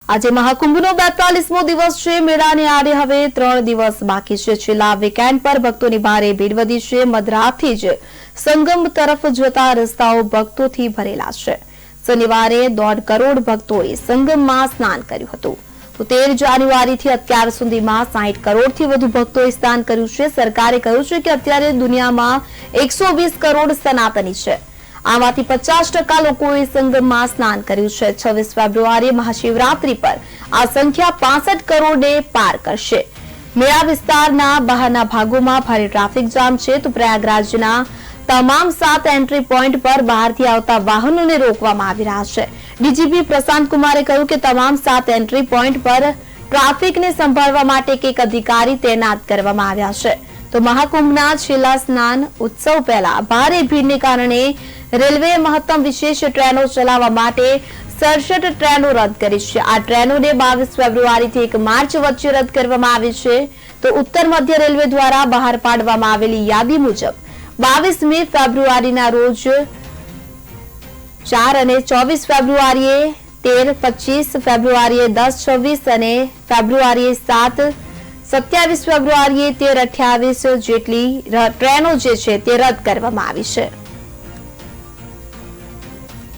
આજે મહાકુંભનો 42મો દિવસ છે। મેળાને આડે હવે 3 દિવસ બાકી છે। છેલ્લા વીકેન્ડ પર ભક્તોની ભારે ભીડ વધી છે। મધરાતથી જ સંગમ તરફ જતા રસ્તાઓ ભક્તોથી ભરેલા છે। શનિવારે 1.5 કરોડ ભક્તોએ સંગમમાં સ્નાન કર્યું હતું તો 13 જાન્યુઆરીથી અત્યાર સુધીમાં 60 કરોડથી વધુ ભક્તોએ સ્નાન કર્યું છે। સરકારે કહ્યું છે કે અત્યારે દુનિયામાં 120 કરોડ સનાતની છે। આમાંથી 50% લોકોએ સંગમમાં સ્નાન કર્યું છે। 26 ફેબ્રુઆરીએ મહાશિવરાત્રી પર આ સંખ્યા 65 કરોડને પાર કરશે। મેળા વિસ્તારના બહારના ભાગોમાં ભારે ટ્રાફિક જામ છે તો પ્રયાગરાજના તમામ 7 એન્ટ્રી પોઈન્ટ પર બહારથી આવતા વાહનોને રોકવામાં આવી રહ્યા છે। ડીજીપી પ્રશાંત કુમારે કહ્યું કે તમામ 7 એન્ટ્રી પોઈન્ટ પર ટ્રાફિકને સંભાળવા માટે એક અધિકારી તૈનાત કરવામાં આવ્યા છે। તો મહાકુંભના છેલ્લા સ્નાન ઉત્સવ પહેલા ભારે ભીડને કારણે રેલવે મહત્તમ વિશેષ ટ્રેનો ચલાવવા માટે 67 ટ્રેનો રદ કરી છે। આ ટ્રેનોને 22 ફેબ્રુઆરીથી 1 માર્ચ વચ્ચે રદ કરવામાં આવી છે। તો ઉત્તર મધ્ય રેલવે દ્વારા બહાર પાડવામાં આવેલી યાદી મુજબ 22 ફેબ્રુઆરીના રોજ 4 અને 24 ફેબ્રુઆરીએ 13, 25 ફેબ્રુઆરીએ 10, 26 અને ફેબ્રુઆરીએ 7, 27 ફેબ્રુઆરીએ 13, 28 જેટલી ટ્રેનો જે છે તે રદ કરવામાં આવી છે।